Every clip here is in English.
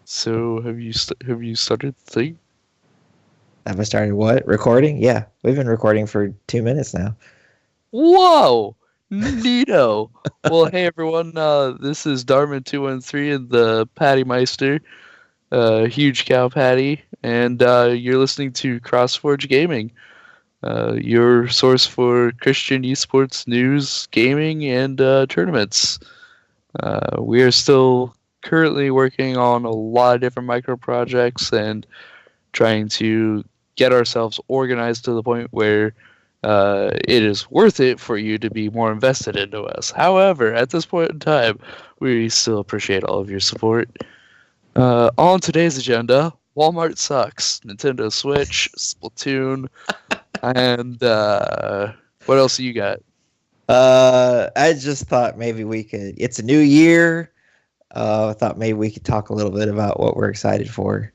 So have you started the thing? Have I started what? Recording? Yeah, we've been recording for 2 minutes now. Whoa, neato. Well, hey everyone. This is Darman213 and the Patty Meister, huge cow patty, and you're listening to CrossForge Gaming, your source for Christian esports news, gaming, and tournaments. We are still currently working on a lot of different micro projects and trying to get ourselves organized to the point where it is worth it for you to be more invested into us. However, at this point in time, we still appreciate all of your support. On today's agenda, Walmart sucks, Nintendo Switch, Splatoon, and what else you got? I just thought maybe we could. It's a new year. I thought maybe we could talk a little bit about what we're excited for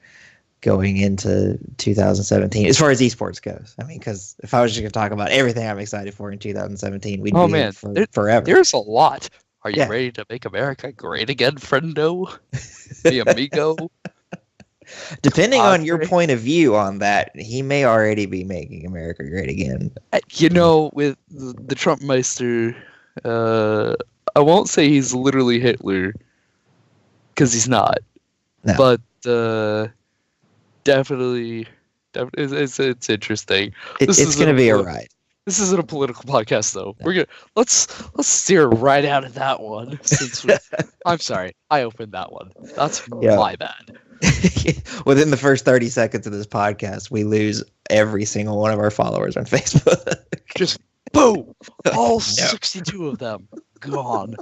going into 2017 as far as esports goes. I mean, because if I was just going to talk about everything I'm excited for in 2017, we'd Oh be here man, for forever. there's a lot. Are you Yeah. ready to make America great again, friendo? Mi amigo? Depending on your Compadre? point of view on that, he may already be making America great again. You know, with the Trump Meister, uh, I won't say he's literally Hitler, because he's not. No. But definitely, it's interesting. It's going to be a ride. This isn't a political podcast, though. We're gonna let's steer right out of that one. I'm sorry, I opened that one. That's my bad. Within the first 30 seconds of this podcast, we lose every single one of our followers on Facebook. Just boom! All 62 of them gone.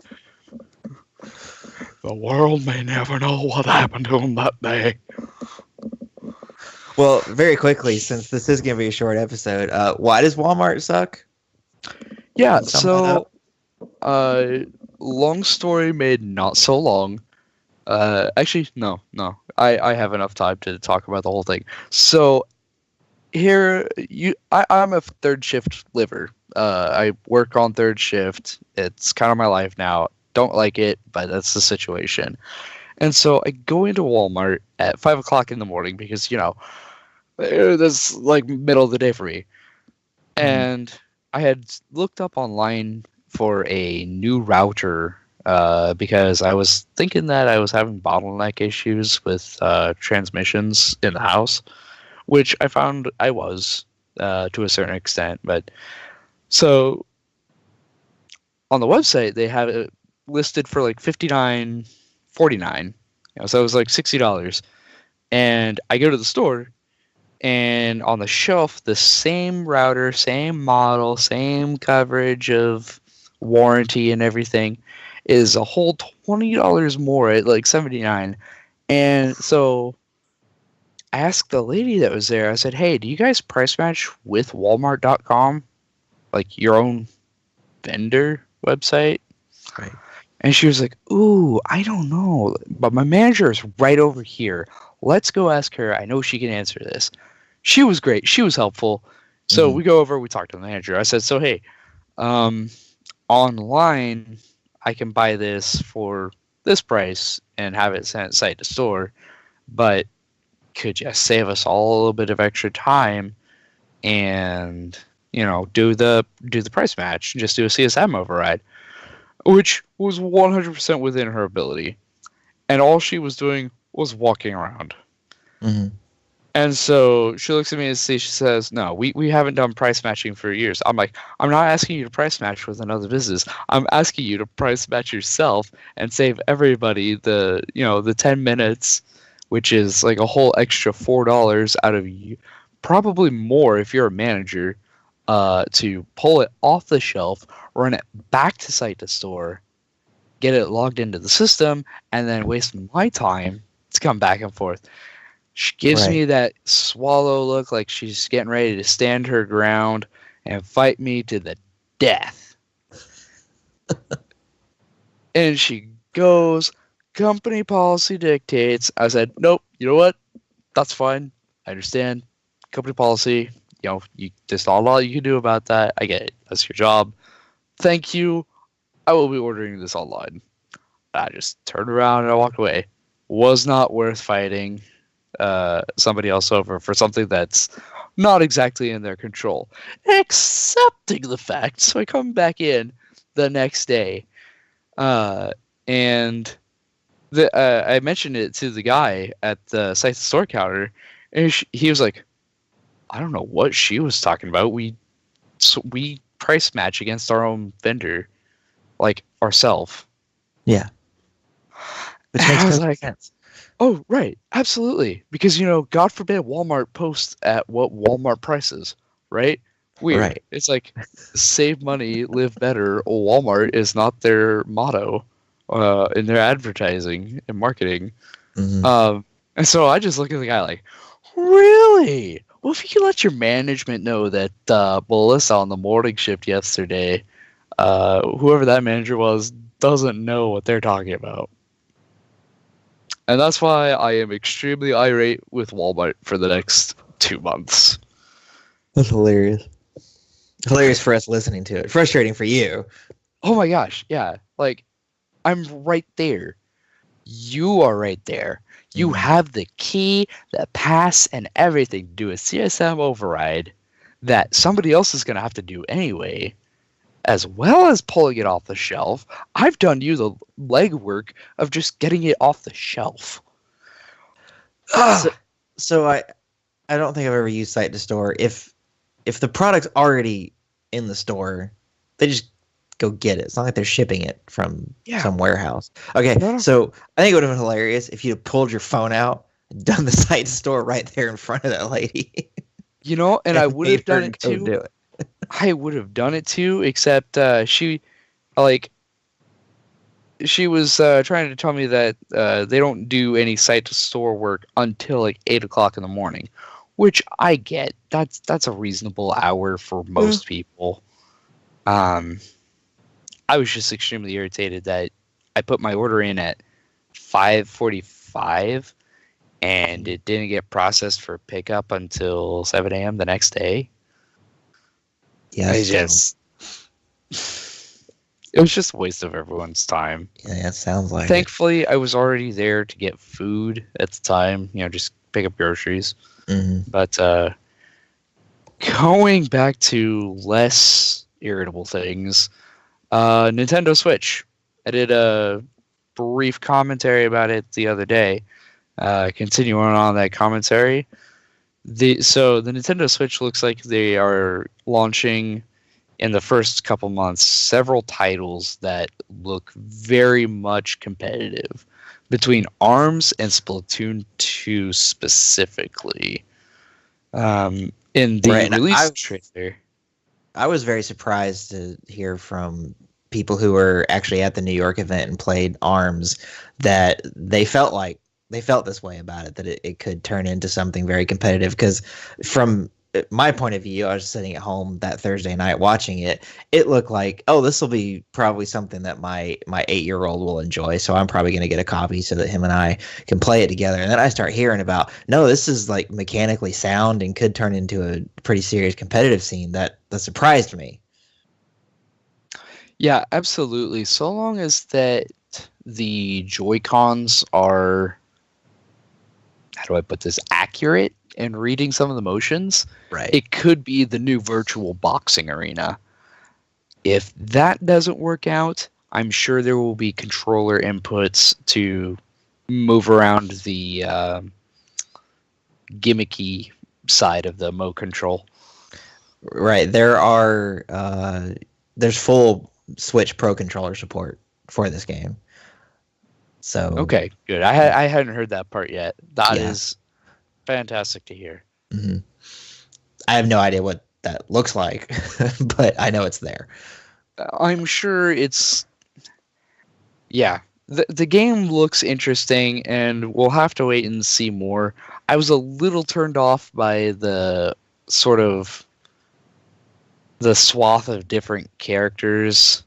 The world may never know what happened to him that day. Well, very quickly, since this is going to be a short episode, why does Walmart suck? Yeah, so long story made not so long. Actually, no. I have enough time to talk about the whole thing. So here, I'm a third shift liver. I work on third shift. It's kind of my life now. Don't like it, but that's the situation. And so I go into Walmart at 5 o'clock in the morning because, that's like middle of the day for me. And I had looked up online for a new router because I was thinking that I was having bottleneck issues with transmissions in the house, which I found I was to a certain extent. But so on the website, they have it listed for like $59.49. So it was like $60. And I go to the store, and on the shelf, the same router, same model, same coverage of warranty and everything is a whole $20 more at like $79. And so I asked the lady that was there, I said, hey, do you guys price match with Walmart.com? Like your own vendor website? Right. And she was like, ooh, I don't know. But my manager is right over here. Let's go ask her. I know she can answer this. She was great. She was helpful. So we go over, we talk to the manager. I said, so, hey, online, I can buy this for this price and have it sent site to store. But could you save us all a little bit of extra time and, do the price match, just do a CSM override? Which was 100% within her ability. And all she was doing was walking around. And so she looks at me and she says, no, we haven't done price matching for years. I'm like, I'm not asking you to price match with another business. I'm asking you to price match yourself and save everybody the 10 minutes, which is like a whole extra $4 out of you. Probably more if you're a manager, to pull it off the shelf, run it back to site to store, get it logged into the system, and then waste my time to come back and forth. She gives me that swallow look like she's getting ready to stand her ground and fight me to the death. And she goes, company policy dictates. I said, nope, you know what? That's fine. I understand. Company policy. There's not a lot you can do about that. I get it. That's your job. Thank you. I will be ordering this online. I just turned around and I walked away. was not worth fighting somebody else over for something that's not exactly in their control. Accepting the fact, so I come back in the next day, and I mentioned it to the guy at the site store counter, and he was like, "I don't know what she was talking about. We price match against our own vendor, like ourselves." Yeah. Which makes perfect sense. Oh, right. Absolutely. Because, God forbid Walmart posts at what Walmart prices, right? Weird. Right. It's like, save money, live better. Walmart is not their motto in their advertising and marketing. Mm-hmm. And so I just look at the guy like, really? Well, if you could let your management know that Melissa on the morning shift yesterday, whoever that manager was, doesn't know what they're talking about. And that's why I am extremely irate with Walmart for the next 2 months. That's hilarious. Hilarious for us listening to it. Frustrating for you. Oh my gosh, yeah. Like, I'm right there. You are right there. You have the key, the pass, and everything to do a CSM override that somebody else is going to have to do anyway, as well as pulling it off the shelf. I've done you the legwork of just getting it off the shelf. So I don't think I've ever used site to store. If the product's already in the store, they just go get it. It's not like they're shipping it from some warehouse. Okay, so I think it would have been hilarious if you had pulled your phone out and done the site to store right there in front of that lady. And I would have done it too. Do it. I would have done it too, except she was trying to tell me that they don't do any site to store work until like 8 o'clock in the morning, which I get. That's a reasonable hour for most people. I was just extremely irritated that I put my order in at 5:45 and it didn't get processed for pickup until 7 a.m. the next day. Yeah, it was just a waste of everyone's time. Yeah, it sounds like. Thankfully, I was already there to get food at the time. Just pick up groceries. Mm-hmm. But going back to less irritable things, Nintendo Switch. I did a brief commentary about it the other day. Continuing on that commentary, the Nintendo Switch looks like they are launching in the first couple months several titles that look very much competitive between ARMS and Splatoon 2 specifically. In the release trailer, I was very surprised to hear from people who were actually at the New York event and played ARMS that they felt this way about it, that it could turn into something very competitive. Because from my point of view, I was sitting at home that Thursday night watching it. It looked like, this will be probably something that my 8-year-old will enjoy. So I'm probably going to get a copy so that him and I can play it together. And then I start hearing about, no, this is like mechanically sound and could turn into a pretty serious competitive scene. That surprised me. Yeah, absolutely. So long as that the Joy-Cons are, how do I put this, accurate in reading some of the motions, right? It could be the new virtual boxing arena. If that doesn't work out, I'm sure there will be controller inputs to move around the gimmicky side of the Mo control. Right. There's full Switch Pro controller support for this game. So okay, good. I hadn't heard that part yet. That is fantastic to hear. Mm-hmm. I have no idea what that looks like, but I know it's there. I'm sure it's... Yeah, the game looks interesting, and we'll have to wait and see more. I was a little turned off by the sort of the swath of different characters.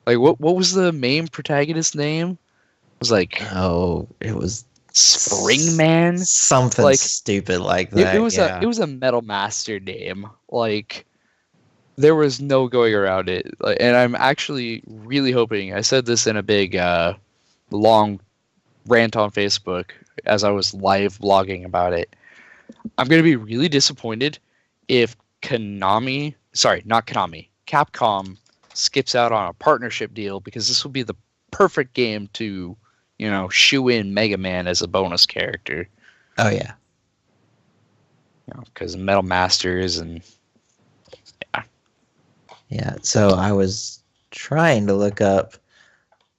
Like, what was the main protagonist's name? It was like... it was... Springman, something like stupid like that. It was a Metal Master name. Like, there was no going around it. And I'm actually really hoping. I said this in a big, long rant on Facebook as I was live blogging about it. I'm going to be really disappointed if Capcom skips out on a partnership deal, because this will be the perfect game to, shoe in Mega Man as a bonus character. Oh yeah. Because Metal Masters and Yeah. So I was trying to look up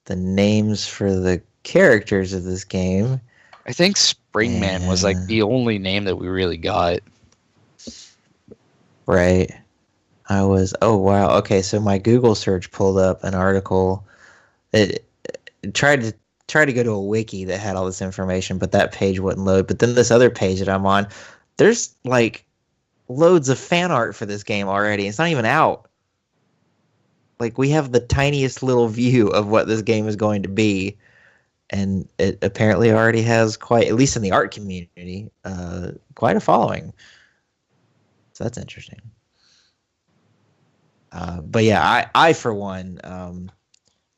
the names for the characters of this game. I think Springman was like the only name that we really got. Right. Oh wow. Okay, so my Google search pulled up an article. It tried to go to a wiki that had all this information, but that page wouldn't load. But then this other page that I'm on, there's like loads of fan art for this game already. It's not even out. Like, we have the tiniest little view of what this game is going to be, and it apparently already has quite, at least in the art community, quite a following. So that's interesting. But yeah, I for one,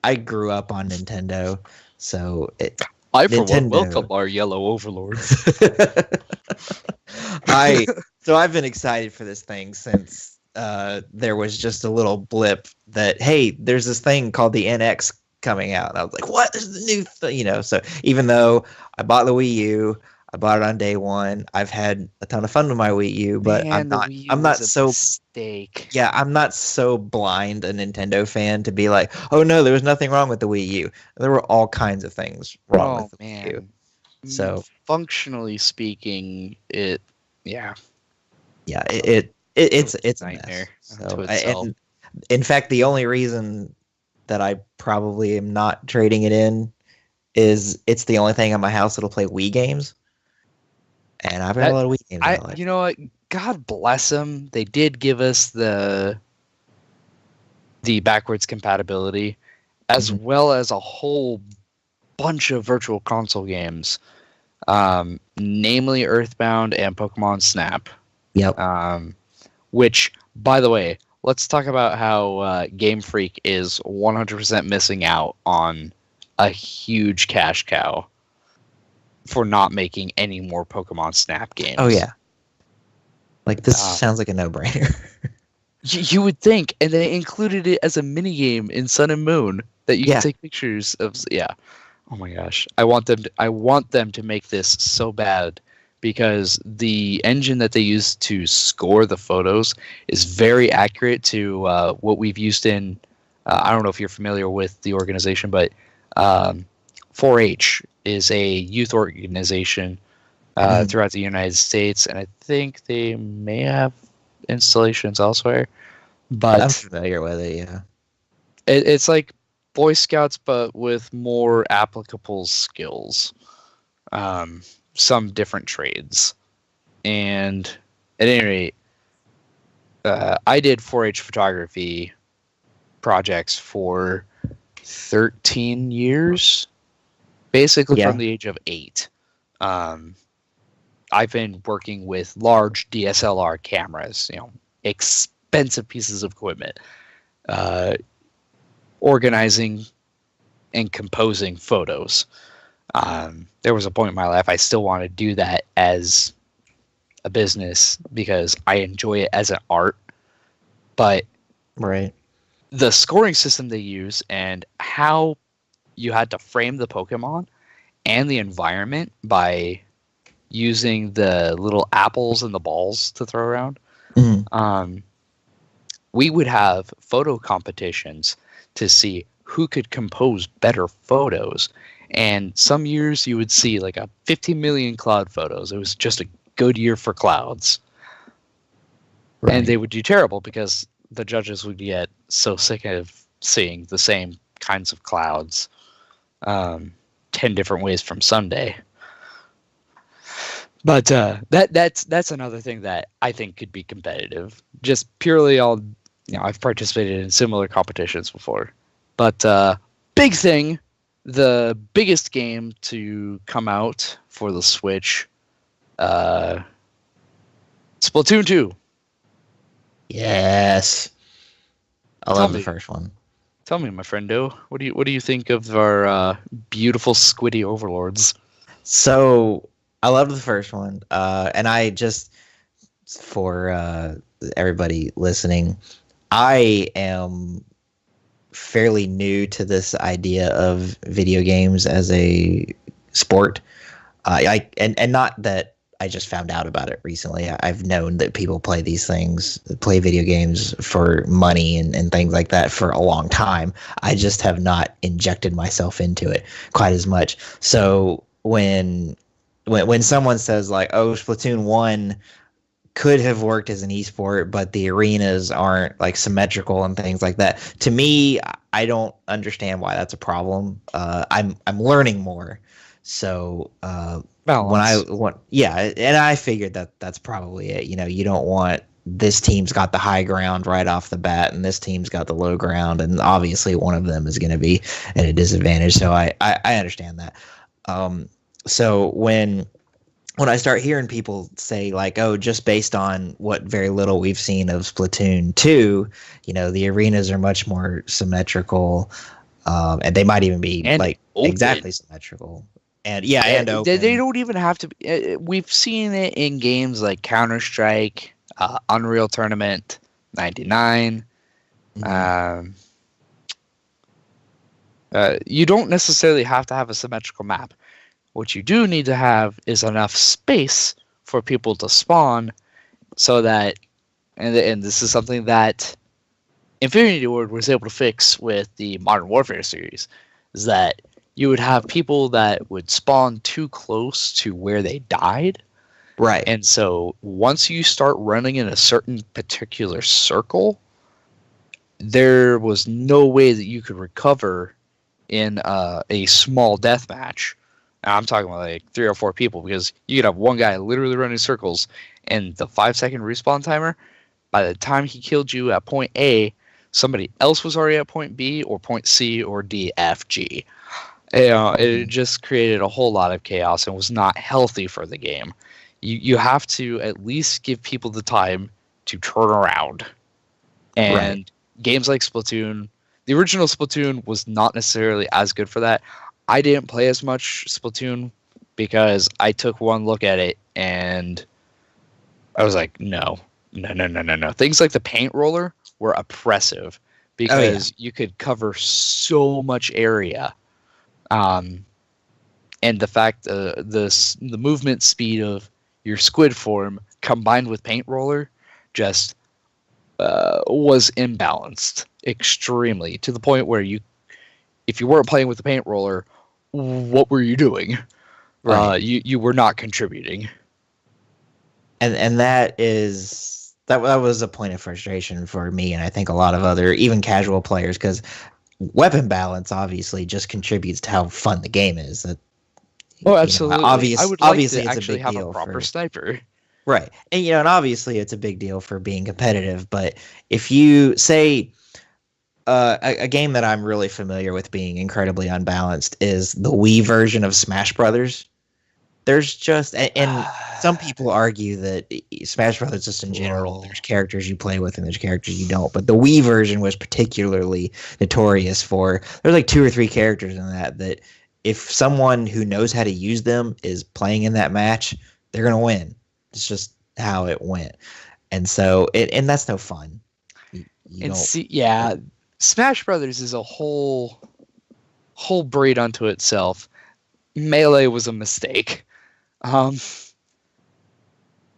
I grew up on Nintendo, so I for one welcome our yellow overlords. So I've been excited for this thing since there was just a little blip that, hey, there's this thing called the NX coming out. And I was like, what? This is the new thing, So even though I bought the Wii U, I bought it on day one. I've had a ton of fun with my Wii U, but I'm not so mistake. Yeah, I'm not so blind a Nintendo fan to be like, oh no, there was nothing wrong with the Wii U. There were all kinds of things wrong with the Wii U. So functionally speaking, it's a nightmare. So, and in fact, the only reason that I probably am not trading it in is it's the only thing on my house that'll play Wii games. And I've got a lot of Wii games. You know what? God bless them. They did give us the backwards compatibility, as well as a whole bunch of virtual console games, namely Earthbound and Pokemon Snap. Yep. Which, by the way, let's talk about how Game Freak is 100% missing out on a huge cash cow for not making any more Pokemon Snap games. Oh yeah. Like, this sounds like a no-brainer. You would think, and they included it as a mini game in Sun and Moon that you can take pictures of. Yeah. Oh my gosh. I want them to make this so bad, because the engine that they use to score the photos is very accurate to what we've used in. I don't know if you're familiar with the organization, but 4-H is a youth organization throughout the United States, and I think they may have installations elsewhere. But I'm familiar with it, yeah. It's like Boy Scouts, but with more applicable skills. Some different trades. And at any rate, I did 4-H photography projects for 13 years, basically from the age of 8. I've been working with large DSLR cameras, expensive pieces of equipment, organizing and composing photos. There was a point in my life I still want to do that as a business because I enjoy it as an art. But the scoring system they use and how you had to frame the Pokemon and the environment by using the little apples and the balls to throw around. We would have photo competitions to see who could compose better photos. And some years you would see like a 50 million cloud photos. It was just a good year for clouds. And they would do terrible because the judges would get so sick of seeing the same kinds of clouds 10 different ways from Sunday. But that's another thing that I think could be competitive. Just purely I've participated in similar competitions before. But big thing, the biggest game to come out for the Switch, Splatoon 2. Yes. I love the first one. Tell me, my friendo, what do you think of our beautiful squiddy overlords? So I loved the first one, and I just for everybody listening, I am fairly new to this idea of video games as a sport. And not that I just found out about it recently. I've known that people play these things, play video games for money and things like that for a long time. I just have not injected myself into it quite as much. So when someone says like, "Oh, Splatoon 1 could have worked as an esport, but the arenas aren't like symmetrical and things like that." To me, I don't understand why that's a problem. I'm learning more, so Balance. and I figured that that's probably it. You know, you don't want this team's got the high ground right off the bat, and this team's got the low ground, and obviously one of them is going to be at a disadvantage. So I understand that. So when I start hearing people say like, "Oh, just based on what very little we've seen of Splatoon 2, you know, the arenas are much more symmetrical, and they might even be And like open. exactly symmetrical." And yeah, and open. They don't even have to be. We've seen it in games like Counter-Strike, Unreal Tournament 99. Mhm. You don't necessarily have to have a symmetrical map. What you do need to have is enough space for people to spawn so that, and this is something that Infinity Ward was able to fix with the Modern Warfare series, is that you would have people that would spawn too close to where they died. Right. And so once you start running in a certain particular circle, there was no way that you could recover in a small death match. Now, I'm talking about like 3 or 4 people, because you could have one guy literally running circles, and the 5-second respawn timer, by the time he killed you at point A, somebody else was already at point B or point C or D, F, G. It just created a whole lot of chaos and was not healthy for the game. You have to at least give people the time to turn around. And games like Splatoon, the original Splatoon was not necessarily as good for that. I didn't play as much Splatoon because I took one look at it and I was like, no. Things like the paint roller were oppressive because you could cover so much area. And the fact the movement speed of your squid form combined with paint roller just was imbalanced extremely, to the point where if you weren't playing with the paint roller, what were you doing? Right. You were not contributing. And that was a point of frustration for me, and I think a lot of other even casual players, because weapon balance obviously just contributes to how fun the game is. Absolutely. I would like obviously to it's actually a big have deal a proper sniper. Right. And and obviously it's a big deal for being competitive, but if you say a game that I'm really familiar with being incredibly unbalanced is the Wii version of Smash Brothers. There's just, and some people argue that Smash Brothers just in general, there's characters you play with and there's characters you don't, but the Wii version was particularly notorious for, there's like 2 or 3 characters in that if someone who knows how to use them is playing in that match, they're going to win. It's just how it went. And so, and that's no fun. Smash Brothers is a whole breed unto itself. Melee was a mistake. The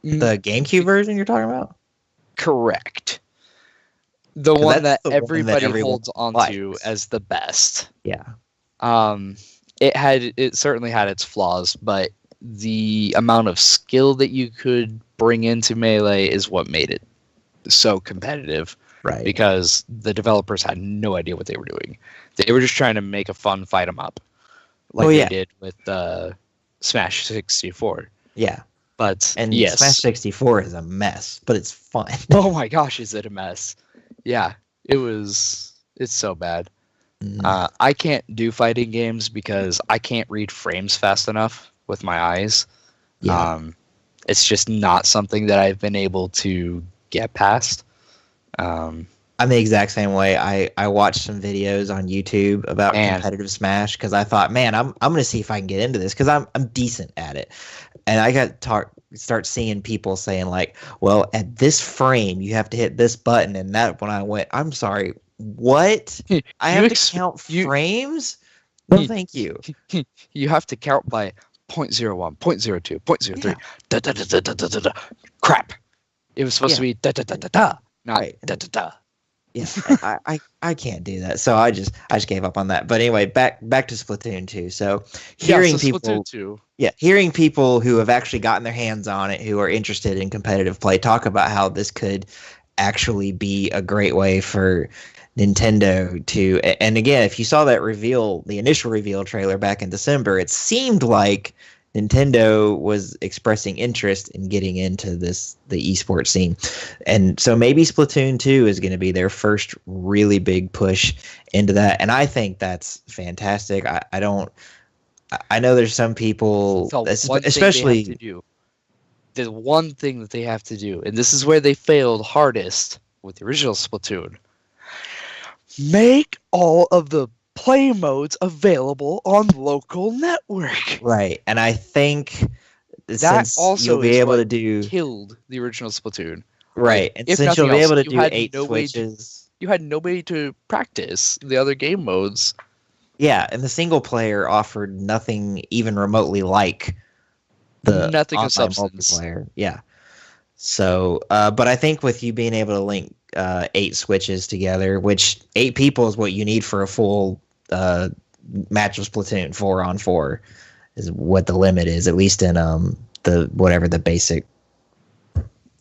GameCube version you're talking about? Correct. The one that everybody holds onto as the best. Yeah. It certainly had its flaws, but the amount of skill that you could bring into Melee is what made it so competitive. Right. Because the developers had no idea what they were doing. They were just trying to make a fun fight 'em up, like they did with Smash 64. Yeah. But Smash 64 is a mess, but it's fun. Oh my gosh, is it a mess? Yeah, it's so bad. I can't do fighting games because I can't read frames fast enough with my eyes. Yeah. It's just not something that I've been able to get past. I'm the exact same way. I watched some videos on YouTube about Man, competitive Smash because I thought, man, I'm gonna see if I can get into this because I'm decent at it, and I got start seeing people saying like, well, at this frame you have to hit this button, and that when I went, I'm sorry, what? I you have to ex- count you frames? No, thank you. you have to count by point zero 0.01, point zero 0.02, point zero 0.03. Yeah, Da, da, da, da, da, da, da, da. Crap. It was supposed to yeah, be da da da da da, not right. da da da. Yeah, I can't do that. So I just gave up on that. But anyway, back to Splatoon 2. So Yeah, so hearing Splatoon people 2. yeah, hearing people who have actually gotten their hands on it, who are interested in competitive play, talk about how this could actually be a great way for Nintendo to. And again, if you saw that reveal, the initial reveal trailer back in December, it seemed like Nintendo was expressing interest in getting into the esports scene. And so maybe Splatoon 2 is going to be their first really big push into that. And I think that's fantastic. I don't I know there's some people, The one thing they have to especially do, the one thing that they have to do, and this is where they failed hardest with the original Splatoon, make all of the play modes available on local network. right, and I think That since you'll also be is able what to do killed the original Splatoon. right, and If since you'll nothing be else, able to do 8 switches, you had nobody to practice the other game modes. yeah, and the single player offered nothing even remotely like the Nothing of online substance. multiplayer. Yeah. So, but I think with you being able to link 8 switches together, which 8 people is what you need for a full match of Splatoon 4-on-4, is what the limit is, at least in the whatever the basic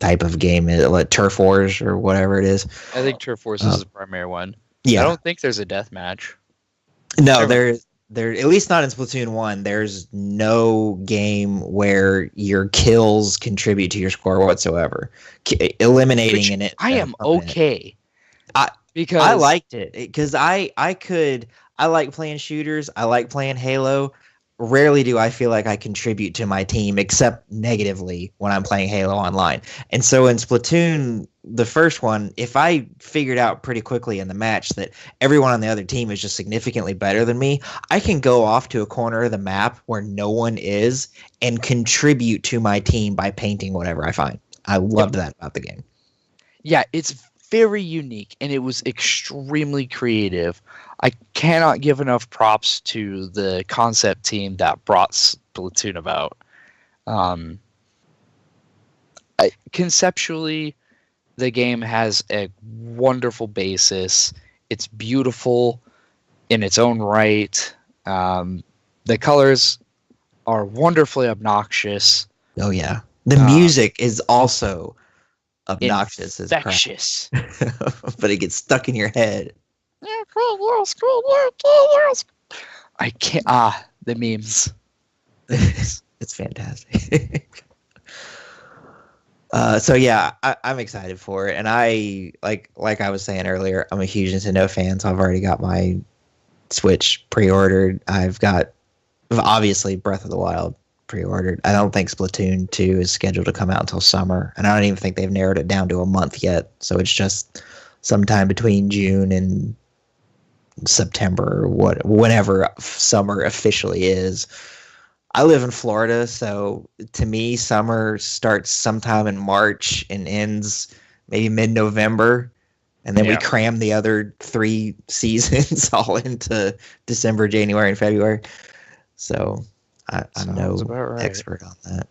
type of game is, like Turf Wars or whatever it is. I think Turf Force Uh, is the primary one. I yeah, don't think there's a death match. no, Never mind. there at least not in Splatoon 1. There's no game where your kills contribute to your score whatsoever. Eliminating Which in it. I am opponent. okay I I because liked it because I like playing shooters. I like playing Halo. Rarely do I feel like I contribute to my team except negatively when I'm playing Halo online. And so in Splatoon, the first one, if I figured out pretty quickly in the match that everyone on the other team is just significantly better than me, I can go off to a corner of the map where no one is and contribute to my team by painting whatever I find. I yep. loved that about the game. Yeah, it's very unique and it was extremely creative. I cannot give enough props to the concept team that brought Splatoon about. Conceptually, the game has a wonderful basis. It's beautiful in its own right. The colors are wonderfully obnoxious. Oh yeah. The music is also obnoxious as crap. Infectious. But it gets stuck in your head. I can't. The memes. It's fantastic. So yeah, I'm excited for it, and I like I was saying earlier, I'm a huge Nintendo fan, so I've already got my Switch pre-ordered. I've got obviously Breath of the Wild pre-ordered. I don't think Splatoon 2 is scheduled to come out until summer, and I don't even think they've narrowed it down to a month yet. So it's just sometime between June and September, or whenever summer officially is. I live in Florida, so to me, summer starts sometime in March and ends maybe mid-November, and then we cram the other 3 seasons all into December, January, and February. So I'm no expert on that.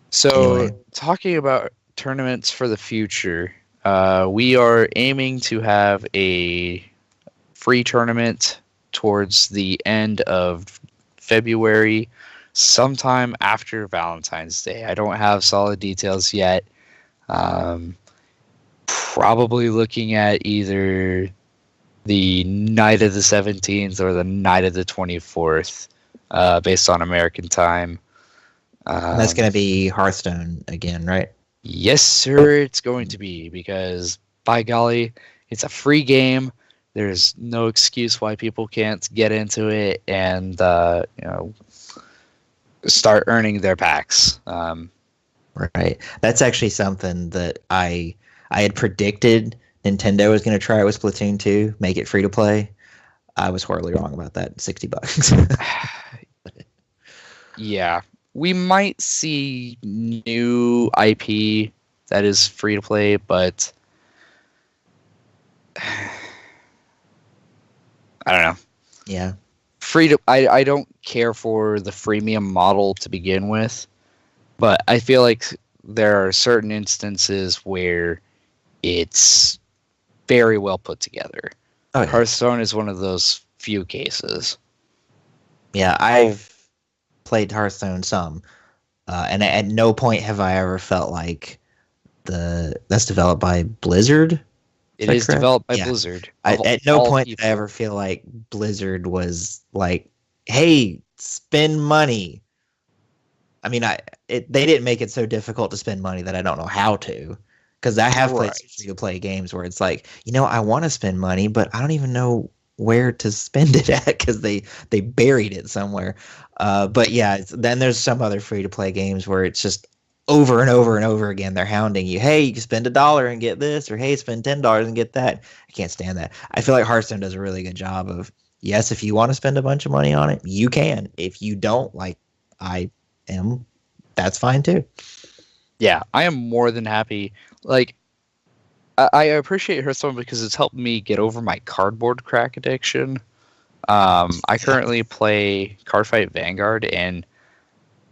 So anyway. Talking about tournaments for the future, we are aiming to have a free tournament towards the end of February, sometime after Valentine's Day. I don't have solid details yet. Probably looking at either the night of the 17th or the night of the 24th, based on American time. That's going to be Hearthstone again, right? Yes, sir, it's going to be, because by golly, it's a free game. There's no excuse why people can't get into it and start earning their packs. Right. That's actually something that I had predicted Nintendo was going to try it with Splatoon 2, make it free to play. I was horribly wrong about that. $60. Yeah, we might see new IP that is free to play, but I don't know. Yeah. I don't care for the freemium model to begin with, but I feel like there are certain instances where it's very well put together. Oh, yeah. Hearthstone is one of those few cases. Yeah, I've played Hearthstone some, and at no point have I ever felt like that's developed by Blizzard. It is correct? developed by Yeah. Blizzard. At no point did I ever feel like Blizzard was like, "Hey, spend money." I mean, they didn't make it so difficult to spend money that I don't know how to. Because I have played free to play games where it's like, I want to spend money, but I don't even know where to spend it at because they buried it somewhere. But yeah, then there's some other free to play games where it's just over and over and over again. They're hounding you. Hey, you can spend $1 and get this, or hey, spend $10 and get that. I can't stand that. I feel like Hearthstone does a really good job of, yes, if you want to spend a bunch of money on it, you can. If you don't, like I am, that's fine too. Yeah, I am more than happy. Like, I appreciate Hearthstone because it's helped me get over my cardboard crack addiction. I currently play Cardfight Vanguard, and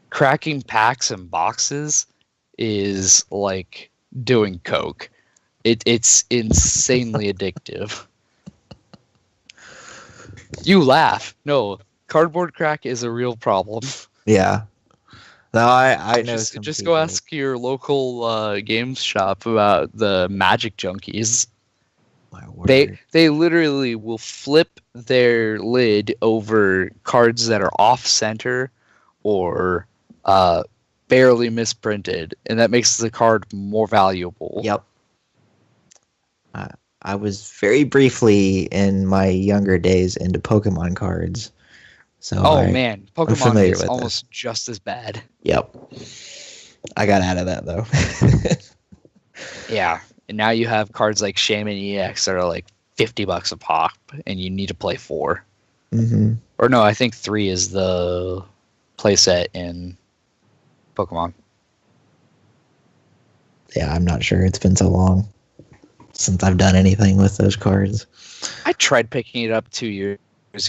cracking packs and boxes is like doing coke. It's insanely addictive. You laugh. No, cardboard crack is a real problem. Yeah. No, I know. Just go ask your local games shop about the Magic Junkies. My word. They literally will flip their lid over cards that are off center or barely misprinted, and that makes the card more valuable. Yep. I was very briefly in my younger days into Pokemon cards. So man, Pokemon is almost just as bad. Yep. I got out of that though. Yeah, and now you have cards like Shaman EX that are like $50 a pop, and you need to play 4. Mm-hmm. Or no, I think 3 is the playset in Pokemon. Yeah, I'm not sure. It's been so long since I've done anything with those cards. I tried picking it up 2 years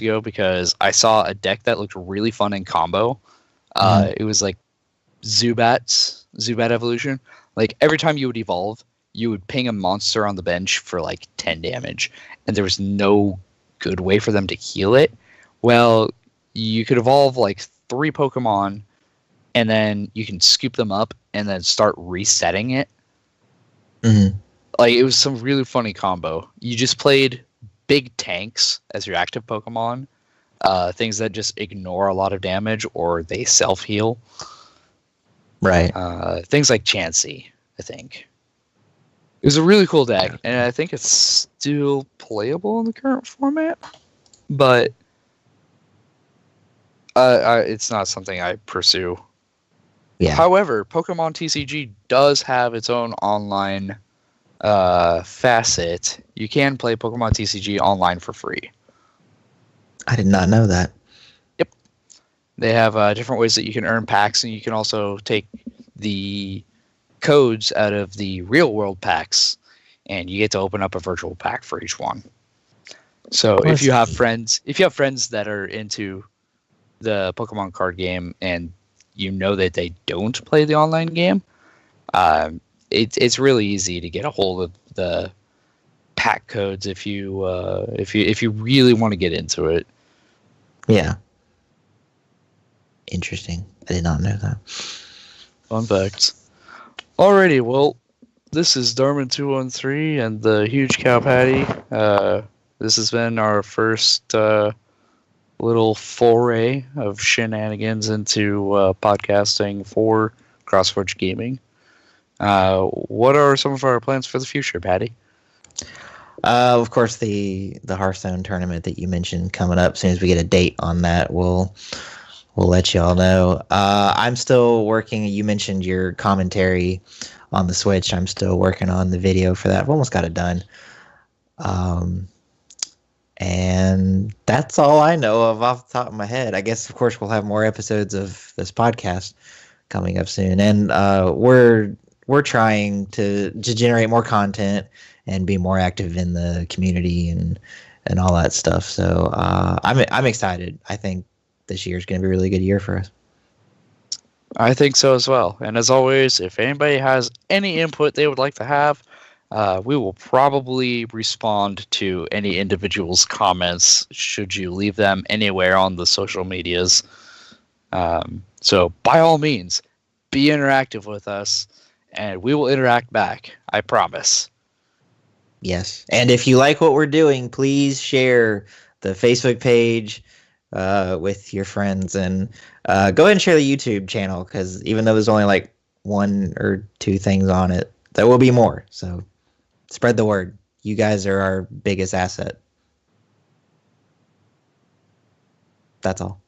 ago because I saw a deck that looked really fun in combo. It was like Zubat evolution. Like every time you would evolve, you would ping a monster on the bench for like 10 damage, and there was no good way for them to heal it. Well, you could evolve like 3 Pokemon, and then you can scoop them up and then start resetting it. Mm-hmm. Like it was some really funny combo. You just played big tanks as your active Pokemon, things that just ignore a lot of damage or they self-heal. Right. Things like Chansey, I think. It was a really cool deck, and I think it's still playable in the current format, but it's not something I pursue. Yeah. However, Pokemon TCG does have its own online facet. You can play Pokemon TCG online for free. I did not know that. Yep. They have different ways that you can earn packs, and you can also take the codes out of the real world packs, and you get to open up a virtual pack for each one. So if you have friends that are into the Pokemon card game and you know that they don't play the online game, it's really easy to get a hold of the pack codes if you really want to get into it. Yeah. Interesting. I did not know that. Fun facts. Alrighty, well, this is Darman213 and the HugeCowPatty. This has been our first little foray of shenanigans into podcasting for CrossForge Gaming. What are some of our plans for the future, Patty? Of course, the Hearthstone tournament that you mentioned coming up. As soon as we get a date on that, we'll we'll let y'all know. I'm still working. You mentioned your commentary on the Switch. I'm still working on the video for that. I've almost got it done. And that's all I know of off the top of my head. I guess, of course, we'll have more episodes of this podcast coming up soon, and we're trying to generate more content and be more active in the community and all that stuff. So I'm excited. I think this year is going to be a really good year for us. I think so as well. And as always, if anybody has any input they would like to have, we will probably respond to any individual's comments should you leave them anywhere on the social medias. So by all means, be interactive with us, and we will interact back. I promise. Yes. And if you like what we're doing, please share the Facebook page with your friends, and go ahead and share the YouTube channel, because even though there's only like 1 or 2 things on it, there will be more. So spread the word. You guys are our biggest asset. That's all.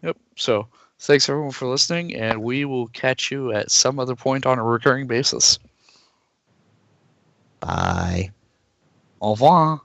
Yep. So thanks everyone for listening, and we will catch you at some other point on a recurring basis. Bye. Au revoir.